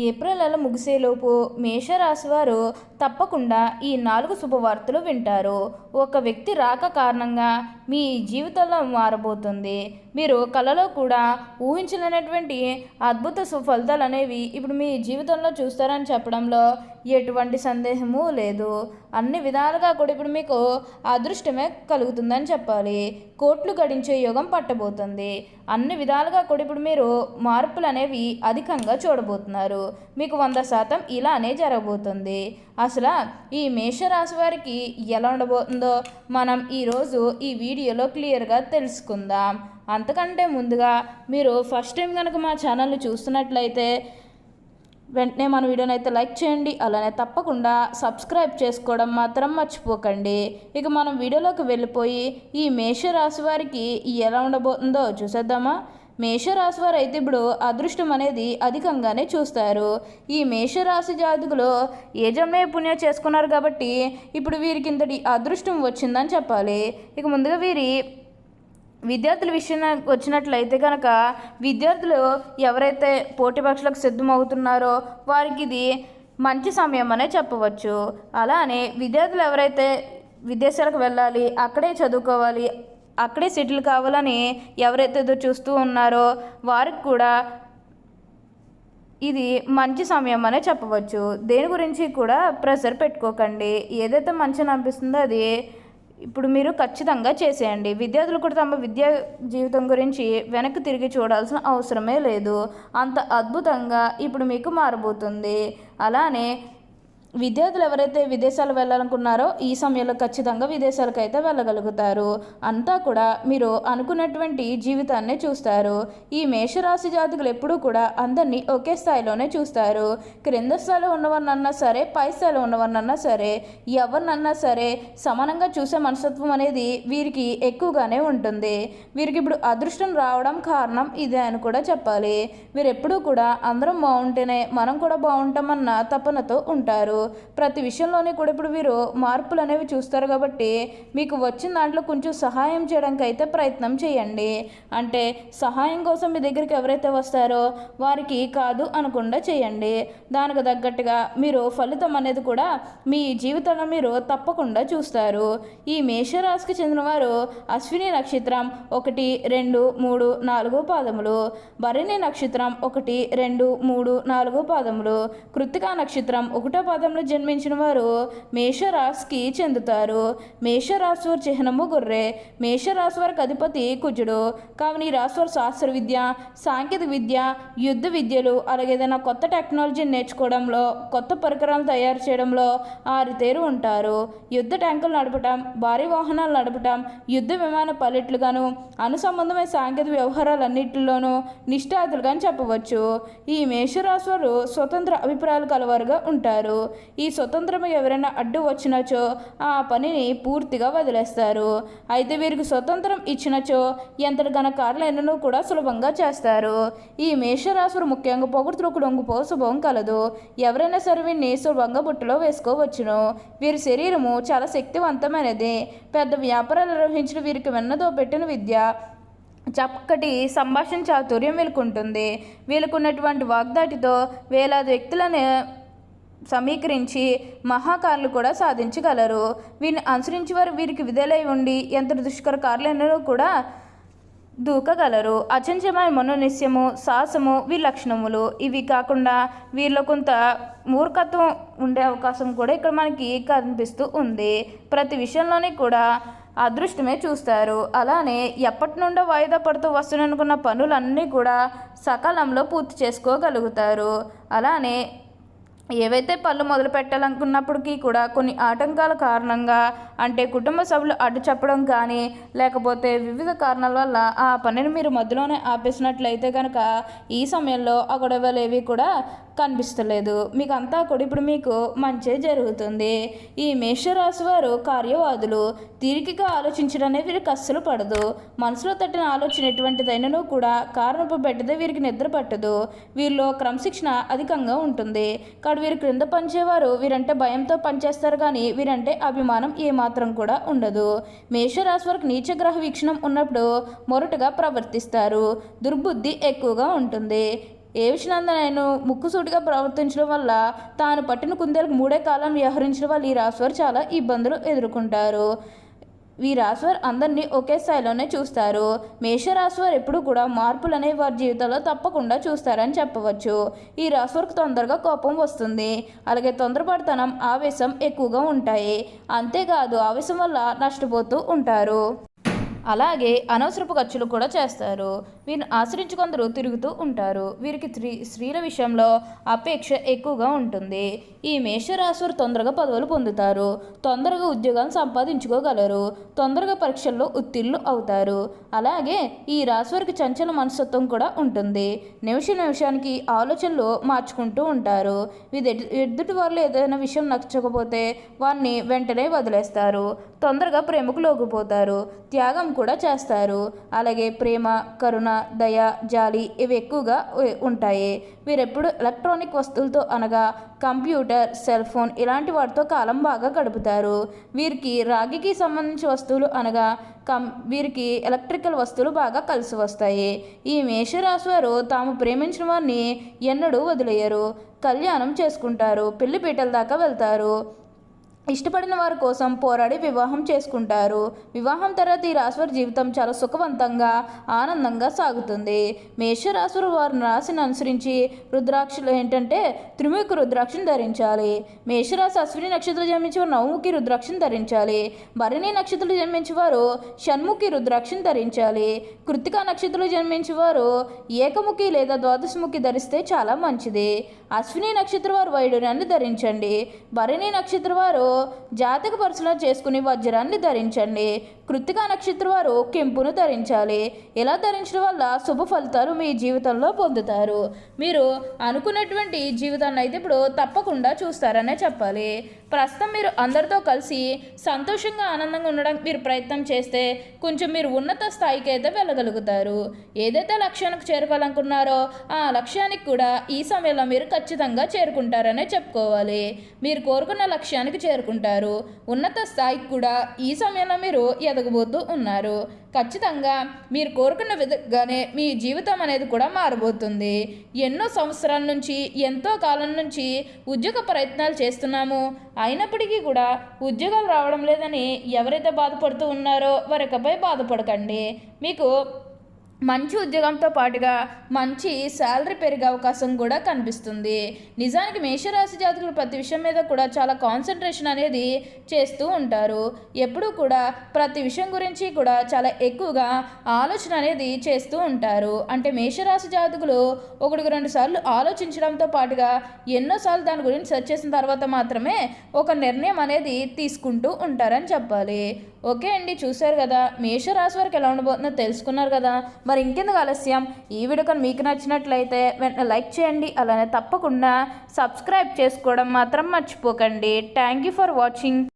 April నెల ముగిసేలోపు మేషరాశి వారు తప్పకుండా ఈ 4 శుభవార్తలు వింటారు. ఒక వ్యక్తి రాక కారణంగా మీ జీవితంలో మారబోతుంది. మీరు కలలో కూడా ఊహించలేనటువంటి అద్భుత ఫలితాలు అనేవి ఇప్పుడు మీ జీవితంలో చూస్తారని చెప్పడంలో ఎటువంటి సందేహము లేదు. అన్ని విధాలుగా కూడా ఇప్పుడు మీకు అదృష్టమే కలుగుతుందని చెప్పాలి. కోట్లు గడించే యోగం పట్టబోతుంది. అన్ని విధాలుగా కూడా ఇప్పుడు మీరు మార్పులు అనేవి అధికంగా చూడబోతున్నారు. మీకు 100% ఇలానే జరగబోతుంది. అసలు ఈ మేషరాశి వారికి ఎలా ఉండబోతుందో మనం ఈరోజు ఈ వీడియోలో క్లియర్గా తెలుసుకుందాం. అంతకంటే ముందుగా మీరు ఫస్ట్ టైం కనుక మా ఛానల్ని చూస్తున్నట్లయితే వెంటనే మన వీడియోని అయితే లైక్ చేయండి. అలానే తప్పకుండా సబ్స్క్రైబ్ చేసుకోవడం మాత్రం మర్చిపోకండి. ఇక మనం వీడియోలోకి వెళ్ళిపోయి ఈ మేషరాశి వారికి ఎలా ఉండబోతుందో చూసేద్దామా. మేషరాశి వారు అయితే ఇప్పుడు అదృష్టం అనేది అధికంగానే చూస్తారు. ఈ మేషరాశి జాతకులు ఏ జన్మే పుణ్యం చేసుకున్నారు కాబట్టి ఇప్పుడు వీరికి ఇంతటి అదృష్టం వచ్చిందని చెప్పాలి. ఇక ముందుగా వీరి విద్యార్థుల విషయం వచ్చినట్లయితే కనుక విద్యార్థులు ఎవరైతే పోటీ పరీక్షలకు సిద్ధమవుతున్నారో వారికి ఇది మంచి సమయం అనే చెప్పవచ్చు. అలానే విద్యార్థులు ఎవరైతే విదేశాలకు వెళ్ళాలి, అక్కడే చదువుకోవాలి, అక్కడే సెటిల్ కావాలని ఎవరైతే చూస్తూ ఉన్నారో వారికి కూడా ఇది మంచి సమయం అనే చెప్పవచ్చు. దేని గురించి కూడా ప్రెషర్ పెట్టుకోకండి. ఏదైతే మంచిగా అనిపిస్తుందో అది ఇప్పుడు మీరు ఖచ్చితంగా చేసేయండి. విద్యార్థులు కూడా తమ విద్యా జీవితం గురించి వెనక్కి తిరిగి చూడాల్సిన అవసరమే లేదు. అంత అద్భుతంగా ఇప్పుడు మీకు మారబోతుంది. అలానే విద్యార్థులు ఎవరైతే విదేశాలు వెళ్ళాలనుకున్నారో ఈ సమయంలో ఖచ్చితంగా విదేశాలకు అయితే వెళ్ళగలుగుతారు. అంతా కూడా మీరు అనుకున్నటువంటి జీవితాన్ని చూస్తారు. ఈ మేషరాశి జాతకులు ఎప్పుడూ కూడా అందరినీ ఒకే స్థాయిలోనే చూస్తారు. క్రింద స్థాయిలో ఉన్నవారినన్నా సరే, పై స్థాయిలో ఉన్నవారినన్నా సరే, ఎవరినన్నా సరే సమానంగా చూసే మనస్తత్వం అనేది వీరికి ఎక్కువగానే ఉంటుంది. వీరికి ఇప్పుడు అదృష్టం రావడం కారణం ఇదే అని కూడా చెప్పాలి. వీరు ఎప్పుడూ కూడా అందరం బాగుంటేనే మనం కూడా బాగుంటామన్న తపనతో ఉంటారు. ప్రతి విషయంలోనే కూడా ఇప్పుడు వీరు మార్పులు అనేవి చూస్తారు కాబట్టి మీకు వచ్చిన దాంట్లో కొంచెం సహాయం చేయడానికి అయితే ప్రయత్నం చేయండి. అంటే సహాయం కోసం మీ దగ్గరికి ఎవరైతే వస్తారో వారికి కాదు అనకుండా చేయండి. దానికి తగ్గట్టుగా మీరు ఫలితం అనేది కూడా మీ జీవితంలో మీరు తప్పకుండా చూస్తారు. ఈ మేషరాశికి చెందిన వారు అశ్విని నక్షత్రం 1, 2, 3, 4 పాదములు, భరణి నక్షత్రం 1, 2, 3, 4 పాదములు, కృత్తికా నక్షత్రం 1వ పాదం జన్మించిన వారు మేషరాశికి చెందుతారు. మేషరాశి వారి చిహ్నము గొర్రె. మేషరాశి వారికి అధిపతి కుజుడు. కావున ఈ రాశి వారు శాస్త్ర విద్య, సాంకేతిక విద్య, యుద్ధ విద్యలు, అలాగే ఏదైనా కొత్త టెక్నాలజీని నేర్చుకోవడంలో, కొత్త పరికరాలు తయారు చేయడంలో ఆరితేరు ఉంటారు. యుద్ధ ట్యాంకులు నడపటం, భారీ వాహనాలు నడపటం, యుద్ధ విమాన పైలట్లుగాను, అనుసంబంధమైన సాంకేతిక వ్యవహారాలన్నింటిలోనూ నిష్ఠాతులుగా చెప్పవచ్చు. ఈ మేషరాశి వారు స్వతంత్ర అభిప్రాయాలు కలవారుగా ఉంటారు. ఈ స్వతంత్రం ఎవరైనా అడ్డు వచ్చినచో ఆ పనిని పూర్తిగా వదిలేస్తారు. అయితే వీరికి స్వతంత్రం ఇచ్చినచో ఎంతటి ఘనకార్యాలను కూడా సులభంగా చేస్తారు. ఈ మేషరాశులు ముఖ్యంగా పొగుడుతులకు లొంగిపో స్వభావం కలదు. ఎవరైనా సరే వీరిని సులభంగా బుట్టలో వేసుకోవచ్చును. వీరి శరీరము చాలా శక్తివంతమైనది. పెద్ద వ్యాపారాలు నిర్వహించిన వీరికి వెన్నతో పెట్టిన విద్య, చక్కటి సంభాషణ చాతుర్యం వీళ్ళకుంటుంది. వీళ్ళకున్నటువంటి వాగ్దాటితో వేలాది వ్యక్తులను సమీకరించి మహాకారులు కూడా సాధించగలరు. వీరిని అనుసరించి వారు వీరికి విధేలై ఉండి ఎంత దుష్కర కార్యాలను కూడా దూకగలరు. అచంచమైన మనోనిశ్యము, సాహసము వీరి లక్షణములు. ఇవి కాకుండా వీరిలో కొంత మూర్ఖత్వం ఉండే అవకాశం కూడా ఇక్కడ మనకి కనిపిస్తూ ఉంది. ప్రతి విషయంలోనే కూడా అదృష్టమే చూస్తారు. అలానే ఎప్పటి నుండో వాయిదా పడుతూ వస్తున్ననుకున్న పనులన్నీ కూడా సకాలంలో పూర్తి చేసుకోగలుగుతారు. అలానే ఏవైతే పనులు మొదలు పెట్టాలనుకున్నప్పటికీ కూడా కొన్ని ఆటంకాల కారణంగా, అంటే కుటుంబ సభ్యులు అడ్డు చెప్పడం కానీ లేకపోతే వివిధ కారణాల వల్ల ఆ పనిని మీరు మధ్యలోనే ఆపేసినట్లయితే కనుక ఈ సమయంలో ఆ గొడవలు ఏవి కూడా కనిపిస్తలేదు. మీకు అంతా కూడా ఇప్పుడు మీకు మంచి జరుగుతుంది. ఈ మేషరాశి వారు కార్యవాదులు. తీరికగా ఆలోచించడం అనేది వీరికి అస్సలు పడదు. మనసులో తట్టిన ఆలోచన ఎటువంటిదైనను కూడా కారణపు పెట్టదే వీరికి నిద్ర పట్టదు. వీరిలో క్రమశిక్షణ అధికంగా ఉంటుంది. కాబట్టి వీరి క్రింద పనిచేవారు వీరంటే భయంతో పనిచేస్తారు కానీ వీరంటే అభిమానం ఏమాత్రం కూడా ఉండదు. మేషరాశి వారికి నీచగ్రహ వీక్షణం ఉన్నప్పుడు మొరటుగా ప్రవర్తిస్తారు. దుర్బుద్ధి ఎక్కువగా ఉంటుంది. ఏ విషయాన్ని ముక్కుసూటిగా ప్రవర్తించడం వల్ల తాను పట్టిన కుందేలకు 3 కాలం వ్యవహరించడం వల్ల ఈ రాశివారు చాలా ఇబ్బందులు ఎదుర్కొంటారు. ఈ రాశివారు అందరినీ ఒకే స్థాయిలోనే చూస్తారు. మేషరాశివారు ఎప్పుడు కూడా మార్పులు అనేవి వారి జీవితంలో తప్పకుండా చూస్తారని చెప్పవచ్చు. ఈ రాశివారికి తొందరగా కోపం వస్తుంది. అలాగే తొందరపడితనం, ఆవేశం ఎక్కువగా ఉంటాయి. అంతేకాదు ఆవేశం వల్ల నష్టపోతూ ఉంటారు. అలాగే అనవసరపు ఖర్చులు కూడా చేస్తారు. వీరిని ఆశ్రయించి కొందరు తిరుగుతూ ఉంటారు. వీరికి స్త్రీల విషయంలో అపేక్ష ఎక్కువగా ఉంటుంది. ఈ మేషరాశివారు తొందరగా పదవులు పొందుతారు. తొందరగా ఉద్యోగాలు సంపాదించుకోగలరు. తొందరగా పరీక్షల్లో ఉత్తీర్ణులు అవుతారు. అలాగే ఈ రాశివారికి చంచల మనస్తత్వం కూడా ఉంటుంది. నిమిషానికి ఆలోచనలు మార్చుకుంటూ ఉంటారు. ఎదుటి వాళ్ళు ఏదైనా విషయం నచ్చకపోతే వారిని వెంటనే వదిలేస్తారు. తొందరగా ప్రేమకు లోగిపోతారు. త్యాగం కూడా చేస్తారు. అలాగే ప్రేమ, కరుణ, దయ, జాలి ఇవి ఎక్కువగా ఉంటాయి. వీరెప్పుడు ఎలక్ట్రానిక్ వస్తువులతో అనగా కంప్యూటర్, సెల్ ఫోన్ ఇలాంటి వాటితో కాలం బాగా గడుపుతారు. వీరికి రాగికి సంబంధించిన వస్తువులు అనగా వీరికి ఎలక్ట్రికల్ వస్తువులు బాగా కలిసి వస్తాయి. ఈ మేషరాశి వారు తాము ప్రేమించిన వారిని ఎన్నడూ వదిలేయరు. కళ్యాణం చేసుకుంటారు. పెళ్లి పీటల దాకా వెళ్తారు. ఇష్టపడిన వారి కోసం పోరాడి వివాహం చేసుకుంటారు. వివాహం తర్వాత ఈ రాశివారి జీవితం చాలా సుఖవంతంగా, ఆనందంగా సాగుతుంది. మేషరాశి వారిని రాశిని అనుసరించి రుద్రాక్షలు ఏంటంటే త్రిముఖి రుద్రాక్షను ధరించాలి. మేషరాశి అశ్విని నక్షత్రం జన్మించి వారు నవముఖి రుద్రాక్షను ధరించాలి. భరణి నక్షత్రం జన్మించి వారు షణ్ముఖి రుద్రాక్షను ధరించాలి. కృత్తికా నక్షత్రం జన్మించి వారు ఏకముఖి లేదా ద్వాదశముఖి ధరిస్తే చాలా మంచిది. అశ్విని నక్షత్రం వారు వైడూర్యాన్ని ధరించండి. భరణి నక్షత్రం వారు జాతక పరిశీలన చేసుకుని వజ్రాన్ని ధరించండి. కృత్తికా నక్షత్రం వారు కెంపును ధరించాలి. ఇలా ధరించడం వల్ల శుభ ఫలితాలు మీ జీవితంలో పొందుతారు. మీరు అనుకున్నటువంటి జీవితాన్ని అయితే ఇప్పుడు తప్పకుండా చూస్తారనే చెప్పాలి. ప్రస్తుతం మీరు అందరితో కలిసి సంతోషంగా, ఆనందంగా ఉండడానికి మీరు ప్రయత్నం చేస్తే కొంచెం మీరు ఉన్నత స్థాయికి అయితే వెళ్ళగలుగుతారు. ఏదైతే లక్ష్యానికి చేరుకోవాలనుకున్నారో ఆ లక్ష్యానికి కూడా ఈ సమయంలో మీరు ఖచ్చితంగా చేరుకుంటారనే చెప్పుకోవాలి. మీరు కోరుకున్న లక్ష్యానికి చేరుకుంటారు. ఉన్నత స్థాయికి కూడా ఈ సమయంలో మీరు ఎదగబోతూ ఉన్నారు. ఖచ్చితంగా మీరు కోరుకున్న విధంగానే మీ జీవితం అనేది కూడా మారబోతుంది. ఎన్నో సంవత్సరాల నుంచి, ఎంతో కాలం నుంచి ఉద్యోగ ప్రయత్నాలు చేస్తున్నాము, అయినప్పటికీ కూడా ఉద్యోగాలు రావడం లేదని ఎవరైతే బాధపడుతూ ఉన్నారో వారికపై బాధపడకండి. మీకు మంచి ఉద్యోగంతో పాటుగా మంచి శాలరీ పెరిగే అవకాశం కూడా కనిపిస్తుంది. నిజానికి మేషరాశి జాతకులు ప్రతి విషయం మీద కూడా చాలా కాన్సన్ట్రేషన్ అనేది చేస్తూ ఉంటారు. ఎప్పుడూ కూడా ప్రతి విషయం గురించి కూడా చాలా ఎక్కువగా ఆలోచన అనేది చేస్తూ ఉంటారు. అంటే మేషరాశి జాతకులు 1-2 సార్లు ఆలోచించడంతో పాటుగా ఎన్నోసార్లు దాని గురించి సెర్చ్ చేసిన తర్వాత మాత్రమే ఒక నిర్ణయం అనేది తీసుకుంటూ ఉంటారని చెప్పాలి. ఓకే అండి, చూశారు కదా మేషరాశి వారికి ఎలా ఉండబోతుందో తెలుసుకున్నారు కదా. మరి ఇంకెందుకు ఆలస్యం, ఈ వీడియో కానీ మీకు నచ్చినట్లయితే వెంటనే లైక్ చేయండి. అలానే తప్పకుండా సబ్స్క్రైబ్ చేసుకోవడం మాత్రం మర్చిపోకండి. Thank you for watching.